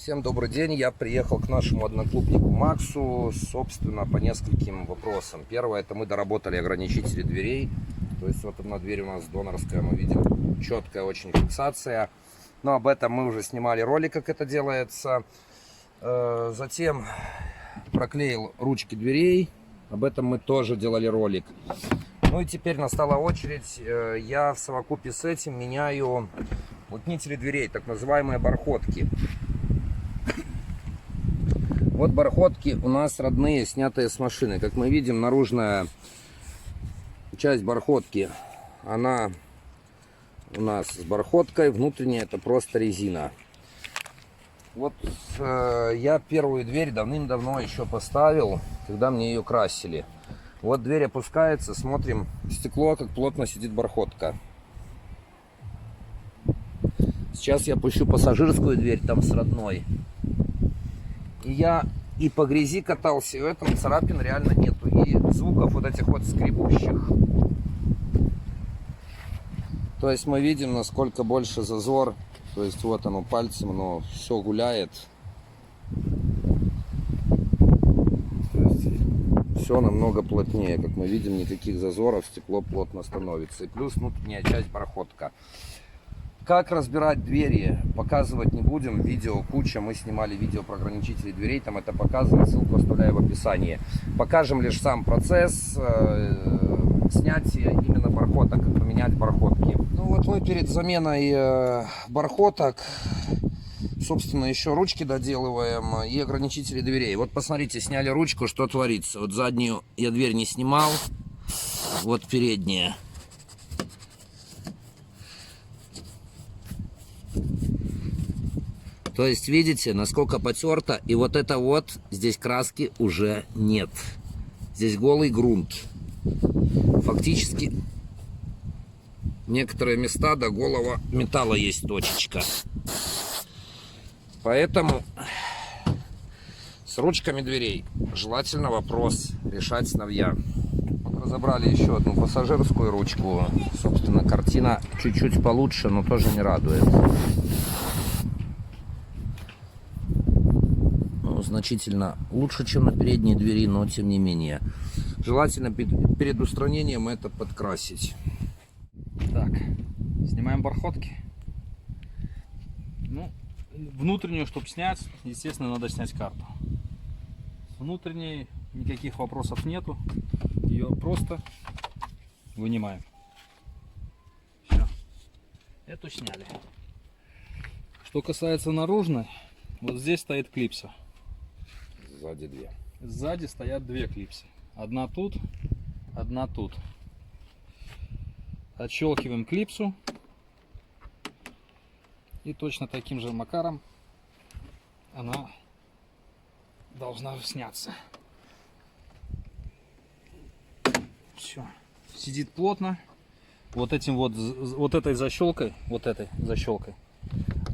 Всем добрый день. Я приехал к нашему одноклубнику Максу, собственно, по нескольким вопросам. Первое, это мы доработали ограничители дверей. То есть вот одна дверь у нас донорская, мы видим, четкая очень фиксация. Но об этом мы уже снимали ролик, как это делается. Затем проклеил ручки дверей. Об этом мы тоже делали ролик. Ну и теперь настала очередь. Я в совокупе с этим меняю уплотнители дверей, так называемые бархотки. Вот бархотки у нас родные, снятые с машины. Как мы видим, наружная часть бархотки, она у нас с бархоткой, внутренняя это просто резина. Вот я первую дверь давным-давно еще поставил, когда мне ее красили. Вот дверь опускается, смотрим стекло, как плотно сидит бархотка. Сейчас я пущу пассажирскую дверь, там с родной. И я и по грязи катался, и в этом царапин реально нету. И звуков вот этих вот скребущих. То есть мы видим, насколько больше зазор. То есть вот оно пальцем, но все гуляет. То есть все намного плотнее. Как мы видим, никаких зазоров, стекло плотно становится. И плюс внутренняя часть бархотка. Как разбирать двери, показывать не будем. Видео куча, мы снимали видео про ограничители дверей, там это показываем, ссылку оставляю в описании. Покажем лишь сам процесс снятия именно бархоток, как поменять бархотки. Ну вот мы перед заменой бархоток, собственно, еще ручки доделываем и ограничители дверей. Вот посмотрите, сняли ручку, что творится. Вот заднюю я дверь не снимал, вот передняя. То есть видите, насколько потерто, и вот это вот, здесь краски уже нет. Здесь голый грунт. Фактически некоторые места до голого металла есть точечка. Поэтому с ручками дверей желательно вопрос решать сновья. Разобрали еще одну пассажирскую ручку. Собственно, картина чуть-чуть получше, но тоже не радует. Значительно лучше, чем на передней двери, но тем не менее. Желательно перед устранением это подкрасить. Так, снимаем бархотки. Ну, внутреннюю, чтобы снять, естественно, надо снять карту. С внутренней никаких вопросов нету. Ее просто вынимаем. Все. Эту сняли. Что касается наружной, вот здесь стоит клипса. Сзади две. Сзади стоят две клипсы. Одна тут, одна тут. Отщелкиваем клипсу. И точно таким же макаром она должна сняться. Все. Сидит плотно. Вот этим вот этой защелкой,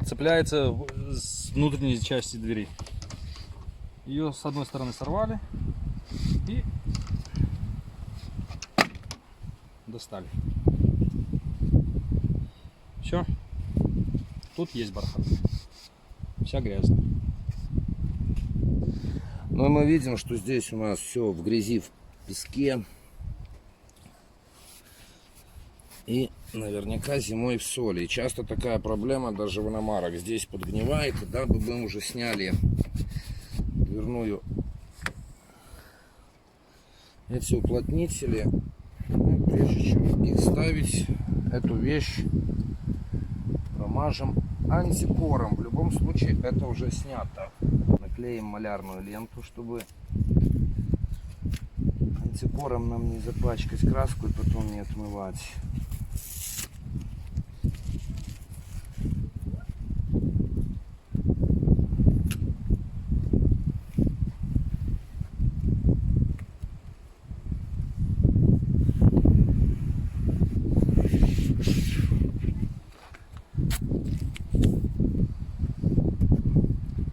цепляется с внутренней части двери. Ее с одной стороны сорвали и достали. Все. Тут есть бархат. Вся грязная. Но мы видим, что здесь у нас все в грязи, в песке. И наверняка зимой в соли. И часто такая проблема даже в иномарок. Здесь подгнивает. И да, бы мы уже сняли дверную эти уплотнители. Ну, прежде чем их ставить, эту вещь промажем антикором. В любом случае это уже снято. Наклеим малярную ленту, чтобы антикором нам не запачкать краску и потом не отмывать.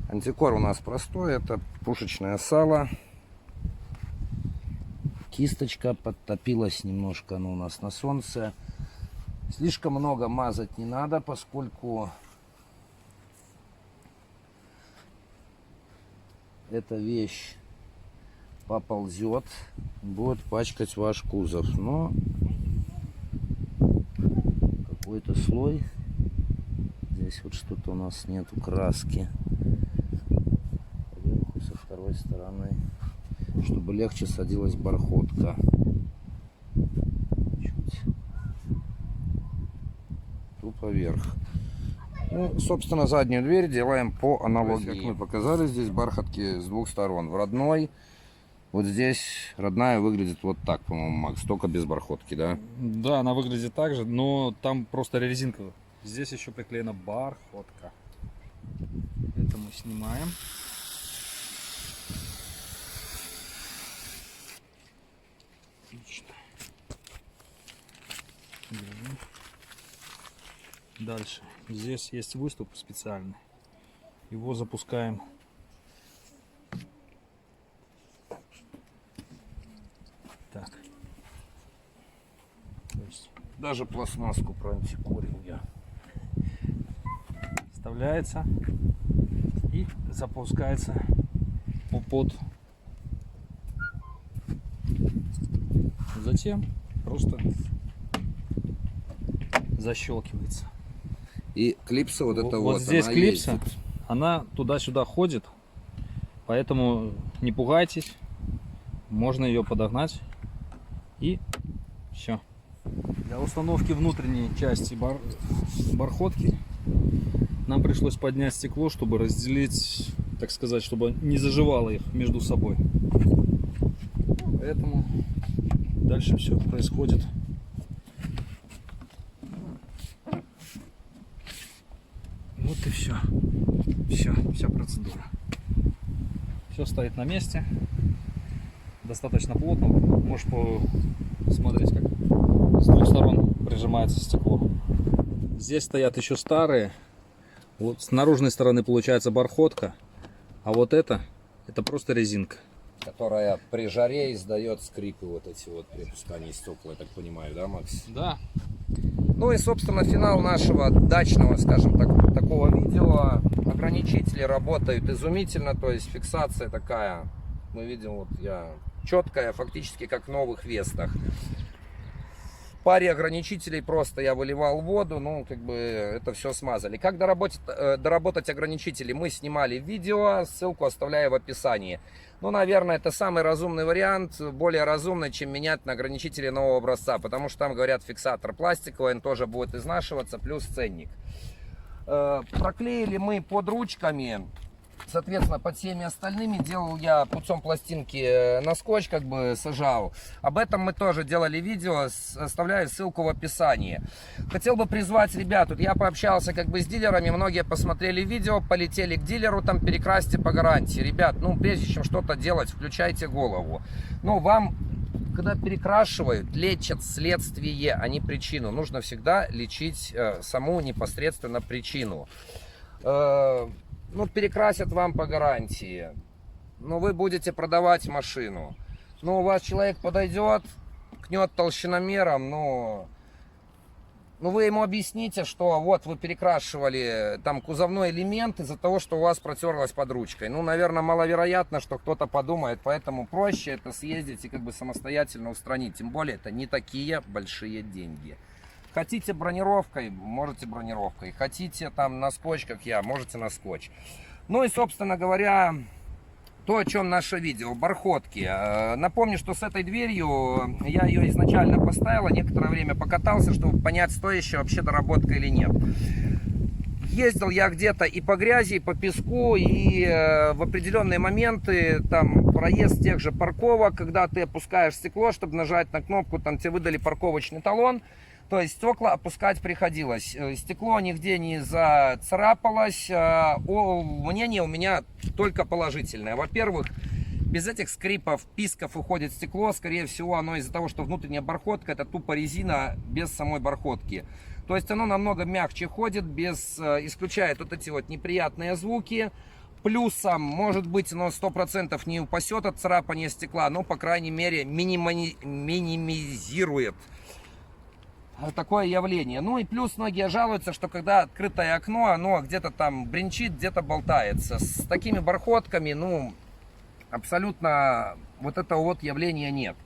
Антикор у нас простой, это пушечное сало. Кисточка подтопилась немножко, она у нас на солнце. Слишком много мазать не надо, поскольку эта вещь поползет, будет пачкать ваш кузов. Но какой-то слой. Здесь вот что-то у нас нету краски. Поверху со второй стороны, чтобы легче садилась бархотка. Чуть. Тупо вверх. Ну, собственно, заднюю дверь делаем по аналогии. Как мы показали, здесь бархатки с двух сторон. В родной, вот здесь родная выглядит вот так, по-моему, Макс, только без бархотки, да? Да, она выглядит так же, но там просто резинка. Здесь еще приклеена бархотка. Это мы снимаем. Отлично. Держим. Дальше. Здесь есть выступ специальный. Его запускаем. Так. То есть Даже пластмасску проантикурил я. вставляется и запускается под. Затем просто защелкивается. И клипса вот это Вот здесь она клипса, ездит. она туда-сюда ходит, поэтому не пугайтесь, можно ее подогнать и все. Для установки внутренней части бархотки нам пришлось поднять стекло, чтобы разделить, так сказать, чтобы не заживало их между собой. Поэтому дальше все происходит. Вот и все. Вся процедура. Все стоит на месте. Достаточно плотно. Можешь посмотреть, как с двух сторон прижимается стекло. Здесь стоят еще старые. Вот с наружной стороны получается бархотка. А вот это просто резинка. Которая при жаре издает скрипы вот эти вот при опускании стекла, я так понимаю, да, Макс? Да. Ну и, собственно, финал нашего дачного, скажем так, такого видео. Ограничители работают изумительно, то есть фиксация такая, мы видим, вот я четкая, фактически как в новых Вестах. В паре ограничителей просто я выливал воду, ну, как бы это все смазали. Как доработать ограничители, мы снимали видео, ссылку оставляю в описании. Ну, наверное, это самый разумный вариант, более разумный, чем менять на ограничители нового образца, потому что там, говорят, фиксатор пластиковый, он тоже будет изнашиваться, плюс ценник. Проклеили мы под ручками, соответственно, под всеми остальными делал я путем пластинки на скотч, как бы сажал. Об этом мы тоже делали видео, оставляю ссылку в описании. Хотел бы призвать ребят, тут я пообщался как бы с дилерами, многие посмотрели видео, полетели к дилеру, там перекрасьте по гарантии. Ребят, ну прежде чем что-то делать, включайте голову. Ну вам, когда перекрашивают, лечат следствие, а не причину. Нужно всегда лечить саму непосредственно причину. Ну, перекрасят вам по гарантии. Ну, вы будете продавать машину. Ну, у вас человек подойдет, кнет толщиномером, ну, вы ему объясните, что вот вы перекрашивали там кузовной элемент из-за того, что у вас протерлась под ручкой. Ну, наверное, маловероятно, что кто-то подумает, поэтому проще это съездить и как бы самостоятельно устранить. Тем более, это не такие большие деньги. Хотите бронировкой, можете бронировкой. Хотите там на скотч, как я, можете на скотч. Ну и, собственно говоря, то, о чем наше видео. Бархотки. Напомню, что с этой дверью я ее изначально поставил, некоторое время покатался, чтобы понять, стоящая вообще доработка или нет. Ездил я где-то и по грязи, и по песку, и в определенные моменты, там, проезд тех же парковок, когда ты опускаешь стекло, чтобы нажать на кнопку, там тебе выдали парковочный талон. То есть стекла опускать приходилось. Стекло нигде не зацарапалось. Мнение у меня только положительное. Во-первых, без этих скрипов, писков уходит стекло. Скорее всего, оно из-за того, что внутренняя бархотка, это тупо резина без самой бархотки. То есть оно намного мягче ходит, исключает вот эти вот неприятные звуки. Плюсом, может быть, оно 100% не упасет от царапания стекла, но, по крайней мере, минимизирует такое явление. Ну и плюс многие жалуются, что когда открытое окно, оно где-то там бренчит, где-то болтается. С такими бархотками, ну, абсолютно вот этого вот явления нет.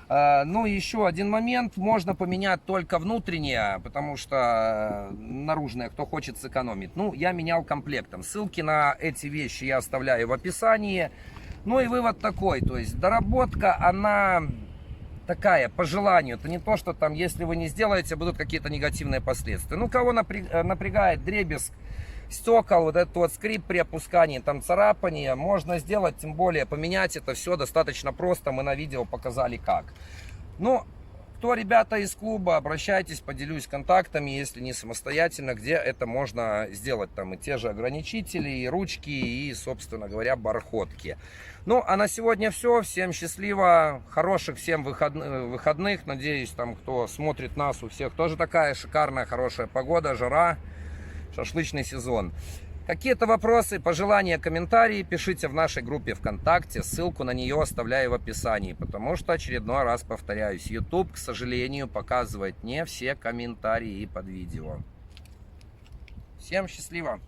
Ну, еще один момент, можно поменять только внутреннее, потому что наружное, кто хочет сэкономить. Ну, я менял комплектом. Ссылки на эти вещи я оставляю в описании. Ну и вывод такой, то есть доработка, она такая, по желанию. Это не то, что там, если вы не сделаете, будут какие-то негативные последствия. Ну, кого напрягает дребезг стекол, вот этот вот скрип при опускании, там царапание, можно сделать, тем более поменять это все достаточно просто, мы на видео показали как. Ну, кто ребята из клуба, обращайтесь, поделюсь контактами, если не самостоятельно, где это можно сделать, там и те же ограничители, и ручки, и, собственно говоря, бархотки. Ну, а на сегодня все, всем счастливо, хороших всем выходных, надеюсь, там, кто смотрит нас, у всех тоже такая шикарная, хорошая погода, жара, шашлычный сезон. Какие-то вопросы, пожелания, комментарии пишите в нашей группе ВКонтакте. Ссылку на нее оставляю в описании, потому что, очередной раз повторяюсь, YouTube, к сожалению, показывает не все комментарии под видео. Всем счастливо!